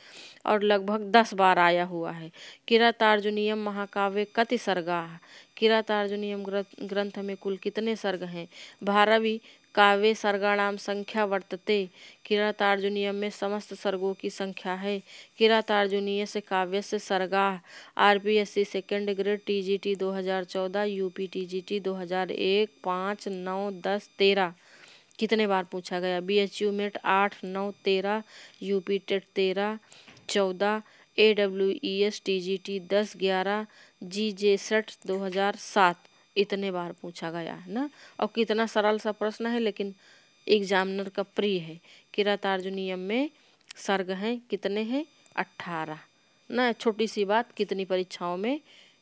और लगभग 10 बार आया हुआ है। किरातार्जुनीयम महाकाव्य कति सर्गा? किरातार्जुनीयम ग्रंथ में कुल कितने सर्ग हैं? 12वीं काव्य सर्गाणाम संख्या वर्तते। किरातार्जुनीयम में समस्त सर्गों की संख्या है। किरातार्जुनीय से काव्य से सर्गा। RPSC second grade TGT 2014, UP TGT 2001, 5, 9, 10, 13 कितने बार पूछा गया? BHU MET 8, 9, 13, UP TET 13, 14, AWES TGT 10, 11, जीजे सेट 2007 इतने बार पूछा गया है ना। और कितना सरल सा प्रश्न है, लेकिन एग्जामिनर का प्रिय है। किरातार्जुनीयम में सर्ग हैं कितने हैं? 18 ना। छोटी सी बात कितनी परीक्षाओं में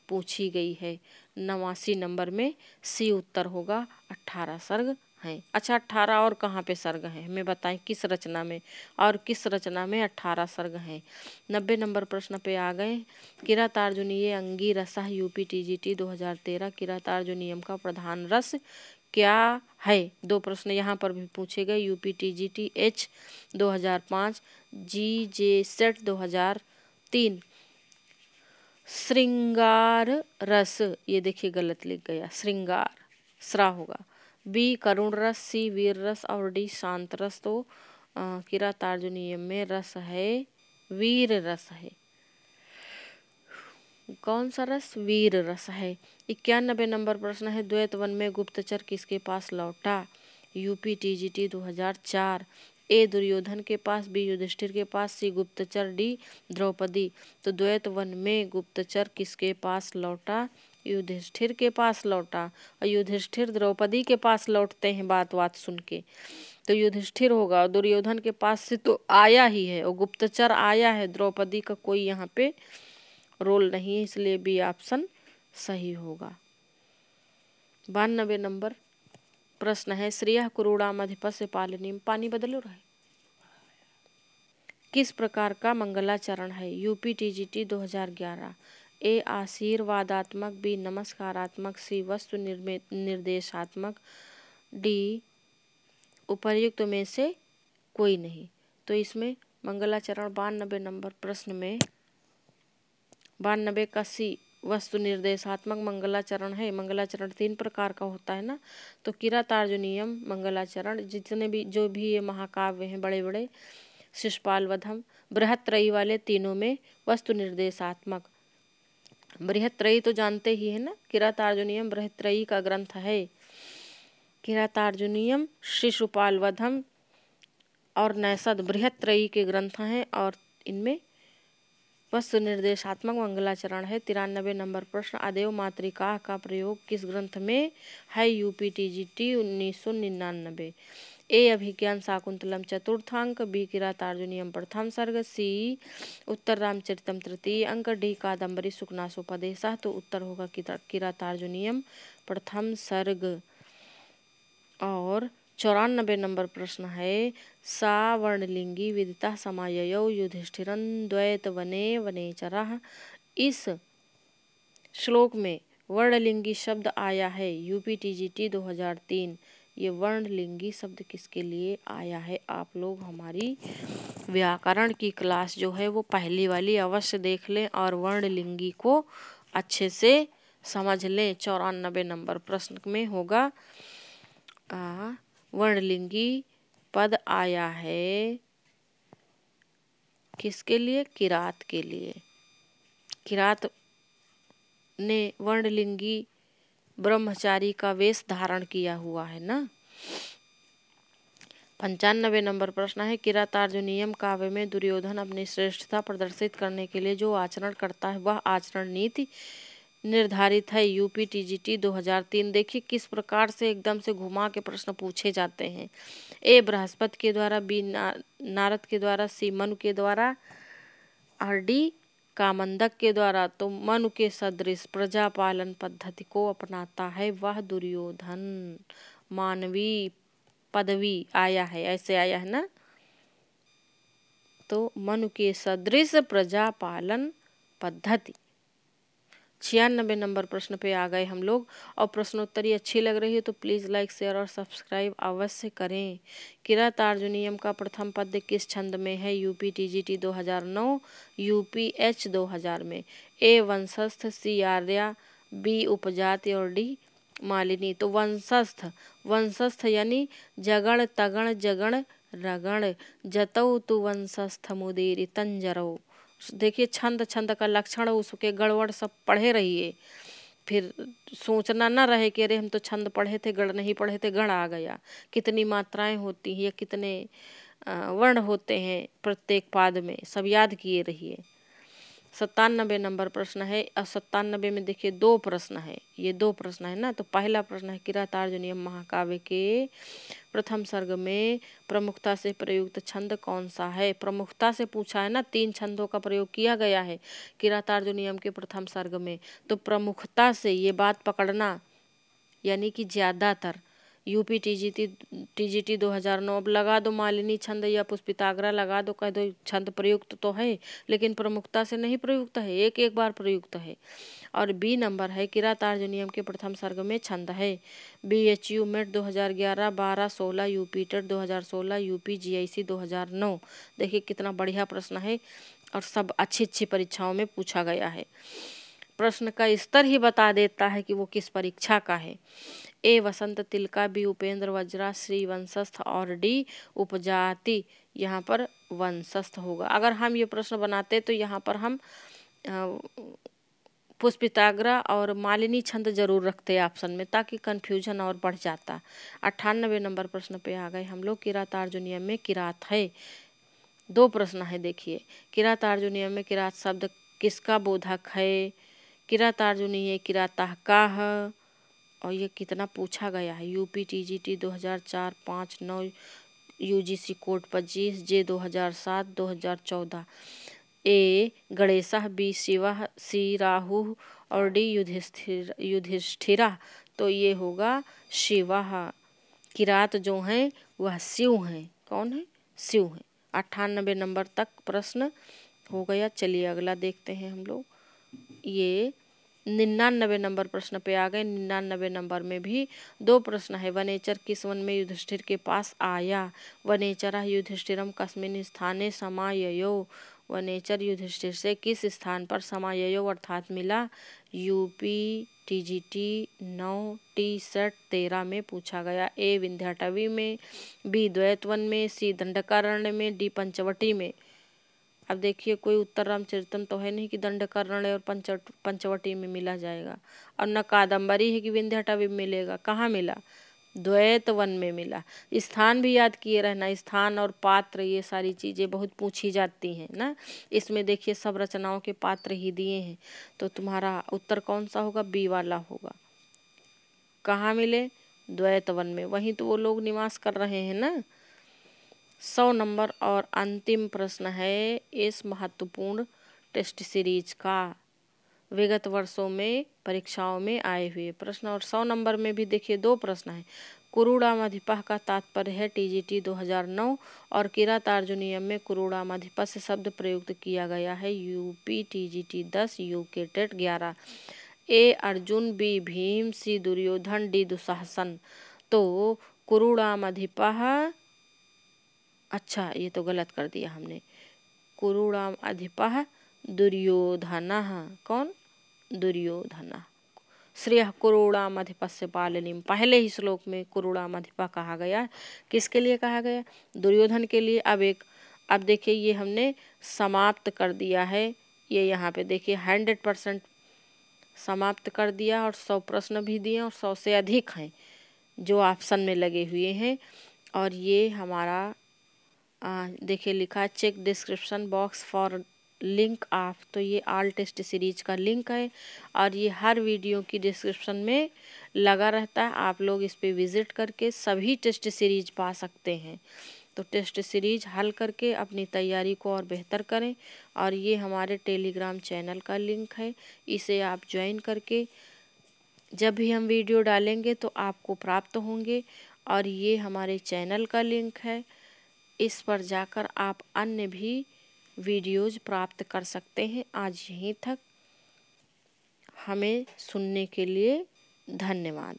पूछी गई है। 89 नंबर में सी उत्तर होगा, 18 सर्ग हैं। अच्छा 18 और कहाँ पे सर्ग हैं हमें बताएं, किस रचना में, और किस रचना में 18 सर्ग हैं? 90 नंबर प्रश्न पे आ गए। किरातार्जुनीय अंगी रसा यूपी टीजीटी 2013। किरातार्जुनीयम का प्रधान रस क्या है? 2 प्रश्न यहाँ पर भी पूछे गए। यूपी टीजीटी H 2005, जीजे सेट 2003। श्रृंगार रस, ये देखिए गलत लिख गया, श्रृंगार श्रा होगा। बी करुण रस, सी वीर रस, और डी शांत रस। तो किरातार्जुनीयम में रस है वीर रस है। कौन सा रस? वीर रस है। 91 नंबर प्रश्न है, द्वैत वन में गुप्तचर किसके पास लौटा? UP TGT 2004। ए दुर्योधन के पास, बी युधिष्ठिर के पास, सी गुप्तचर, डी द्रौपदी। तो द्वैत वन में गुप्तचर किसके पास लौटा? युधिष्ठिर के पास लौटा। और युधिष्ठिर द्रौपदी के पास लौटते हैं बात सुन के, तो युधिष्ठिर होगा। दुर्योधन के पास से तो आया ही है, और गुप्तचर आया है, द्रौपदी का कोई यहाँ पे रोल नहीं है, इसलिए बी ऑप्शन सही होगा। 92 नंबर प्रश्न है, श्रेय कुरूड़ा मध्यपस्य पालिनी, पानी बदलो रहा है, किस प्रकार का मंगलाचरण है? UP TGT 2011। ए आशीर्वादात्मक, बी नमस्कारात्मक, सी वस्तु निर्देशात्मक, डी उपर्युक्त में से कोई नहीं। तो इसमें मंगलाचरण 92 नंबर प्रश्न में 92 का सी वस्तु निर्देशात्मक मंगलाचरण है। मंगलाचरण 3 प्रकार का होता है ना, तो किरातार्जुनीयम मंगलाचरण जितने भी जो भी ये महाकाव्य हैं बड़े बड़े, शिशुपाल वधम, बृहत्त्रयी वाले तीनों में वस्तु निर्देशात्मक। बृहत्त्रयी तो जानते ही है ना, किरातार्जुनीयम बृहत्त्रयी का ग्रंथ है। किरातार्जुनीयम, शिशुपाल वधम और नैषध बृहत्त्रयी के ग्रंथ हैं, और इनमें वस्तु निर्देशात्मक मंगलाचरण है। 93 नंबर प्रश्न, अदेव मातृका का प्रयोग किस ग्रंथ में है? UP TGT 1999। ए अभिज्ञान शाकुंतलम चतुर्थांक, बी किरातार्जुनीयम प्रथम सर्ग, सी उत्तर रामचरितम तृतीय अंक, डी कादम्बरी सुकनासोपदेशः। तो उत्तर होगा किरातार्जुनीयम प्रथम सर्ग। और 94 नंबर प्रश्न है, सा वर्णलिंगी विदिता समाययौ युधिष्ठिरं द्वैत वने वनेचरः। इस श्लोक में वर्णलिंगी शब्द आया है। UP TGT 2003। ये वर्णलिंगी शब्द किसके लिए आया है? आप लोग हमारी व्याकरण की क्लास जो है वो पहली वाली अवश्य देख लें और वर्णलिंगी को अच्छे से समझ लें। 94 नंबर प्रश्न में होगा वर्णलिंगी पद आया है किसके लिए? किरात के लिए। किरात ने वर्णलिंगी ब्रह्मचारी का वेश धारण किया हुआ है ना। 95 नंबर प्रश्न है, किरातार्जुनीयम काव्य में दुर्योधन अपनी श्रेष्ठता प्रदर्शित करने के लिए जो आचरण करता है वह आचरण नीति निर्धारित है। UP TGT 2003। देखिए किस प्रकार से एकदम से घुमा के प्रश्न पूछे जाते हैं। ए बृहस्पति के द्वारा, बी नारद के द्वारा, सी मनु के द्वारा और डी कामंदक के द्वारा। तो मनु के सदृश प्रजापालन पद्धति को अपनाता है वह दुर्योधन। मानवी पदवी आया है, ऐसे आया है ना। तो मनु के सदृश प्रजापालन पद्धति। 96 नंबर प्रश्न पे आ गए हम लोग। और प्रश्नोत्तरी अच्छी लग रही है तो प्लीज़ लाइक शेयर और सब्सक्राइब अवश्य करें। किरातार्जुनीयम का प्रथम पद्य किस छंद में है? यूपी टीजीटी 2009, यूपीएच 2000 में। ए वंशस्थ, सी आर्या, बी उपजाति और डी मालिनी। तो वंशस्थ यानी जगण तगण जगण रगण, जतौ तु वंशस्थ मुदीरी तंजरौ। देखिए छंद का लक्षण उसके गड़बड़ सब पढ़े रहिए, फिर सोचना ना रहे कि अरे हम तो छंद पढ़े थे गढ़ नहीं पढ़े थे, गढ़ आ गया। कितनी मात्राएं होती हैं या कितने वर्ण होते हैं प्रत्येक पाद में, सब याद किए रहिए। 97 नंबर प्रश्न है। और 97 में देखिए दो प्रश्न है, ये दो प्रश्न है ना। तो पहला प्रश्न है, किरातार्जुनीयम महाकाव्य के प्रथम सर्ग में प्रमुखता से प्रयुक्त छंद कौन सा है? प्रमुखता से पूछा है ना, 3 छंदों का प्रयोग किया गया है किरातार्जुनीयम के प्रथम सर्ग में। तो प्रमुखता से ये बात पकड़ना, यानी कि ज्यादातर। UP TGT 2009। अब लगा दो मालिनी छंद या पुष्पिताग्रा लगा दो, कह दो छंद प्रयुक्त तो है लेकिन प्रमुखता से नहीं प्रयुक्त है, एक बार प्रयुक्त है। और बी नंबर है, किरातार्जुनीयम के प्रथम सर्ग में छंद है। BHU MET 2011, 12, 16, UP TET 2016, UP GIC 2009। देखिए कितना बढ़िया प्रश्न है और सब अच्छी परीक्षाओं में पूछा गया है। प्रश्न का स्तर ही बता देता है कि वो किस परीक्षा का है। ए वसंत तिलका, बी उपेंद्र वज्रा, श्री वंशस्थ और डी उपजाति। यहाँ पर वंशस्थ होगा। अगर हम ये प्रश्न बनाते तो यहाँ पर हम पुष्पिताग्रा और मालिनी छंद जरूर रखते ऑप्शन में, ताकि कन्फ्यूजन और बढ़ जाता। 98 नंबर प्रश्न पे आ गए हम लोग। किरातार्जुनीयम में किरात है। दो प्रश्न है देखिए। किरातार्जुनीयम में किरात शब्द किसका बोधक है? किरातार्जुनीय किराता का है। और ये कितना पूछा गया है। यूपी टीजीटी 2004, 5, 9, UGC कोड 25, जे 2007, 2014। ए गणेशः, बी शिवः, सी राहु और डी युधिष्ठिरा। तो ये होगा शिवः। किरात जो हैं वह शिव हैं। कौन है? शिव हैं। 98 नंबर तक प्रश्न हो गया। चलिए अगला देखते हैं हम लोग। ये 99 नंबर प्रश्न पे आ गए। 99 नंबर में भी दो प्रश्न है। वनेचर किस वन में युधिष्ठिर के पास आया? वनेचरः युधिष्ठिरम कस्मिन् स्थाने समाययौ। वनेचर युधिष्ठिर से किस स्थान पर समाययौ अर्थात मिला? यूपी टीजीटी 9, टी सेट 13 में पूछा गया। ए विंध्याटवी में, बी द्वैतवन में, सी दंडकारण्य में, डी पंचवटी में। अब देखिए कोई उत्तर रामचरितम तो है नहीं कि दंडकारण्य और पंचवटी में मिला जाएगा, और न कादम्बरी है कि विंध्याटवी में मिलेगा। कहाँ मिला? द्वैत वन में मिला। स्थान भी याद किए रहना, स्थान और पात्र ये सारी चीज़ें बहुत पूछी जाती हैं ना। इसमें देखिए सब रचनाओं के पात्र ही दिए हैं, तो तुम्हारा उत्तर कौन सा होगा? बी वाला होगा। कहाँ मिले? द्वैत वन में, वहीं तो वो लोग निवास कर रहे हैं ना। 100 नंबर और अंतिम प्रश्न है इस महत्वपूर्ण टेस्ट सीरीज का, विगत वर्षों में परीक्षाओं में आए हुए प्रश्न। और 100 नंबर में भी देखिए 2 प्रश्न हैं। कुरूणामधिपः का तात्पर्य है टीजीटी 2009 और किरातार्जुनीयम में कुरूणामधिपः से शब्द प्रयुक्त किया गया है यूपी टीजीटी 10 यूके टेट 11। ए अर्जुन, बी भीम, सी दुर्योधन, डी दुशासन। तो कुरूणामधिपः, अच्छा ये तो गलत कर दिया हमने, कुरूणामधिपः दुर्योधनः। कौन? दुर्योधनः। श्रेयः कुरूणामधिपस्य पालनीम, पहले ही श्लोक में कुरूणामधिपः कहा गया। किसके लिए कहा गया? दुर्योधन के लिए। अब देखिए ये हमने समाप्त कर दिया है, ये यहाँ पे देखिए 100% समाप्त कर दिया और 100 प्रश्न भी दिए और 100 से अधिक हैं जो ऑप्शन में लगे हुए हैं। और ये हमारा देखिए लिखा है check description box for link of, तो ये ऑल टेस्ट सीरीज का लिंक है और ये हर वीडियो की डिस्क्रिप्शन में लगा रहता है। आप लोग इस पे विजिट करके सभी टेस्ट सीरीज पा सकते हैं। तो टेस्ट सीरीज हल करके अपनी तैयारी को और बेहतर करें। और ये हमारे टेलीग्राम चैनल का लिंक है, इसे आप ज्वाइन करके जब भी हम वीडियो डालेंगे तो आपको प्राप्त होंगे। और ये हमारे चैनल का लिंक है, इस पर जाकर आप अन्य भी वीडियोज प्राप्त कर सकते हैं। आज यहीं तक, हमें सुनने के लिए धन्यवाद।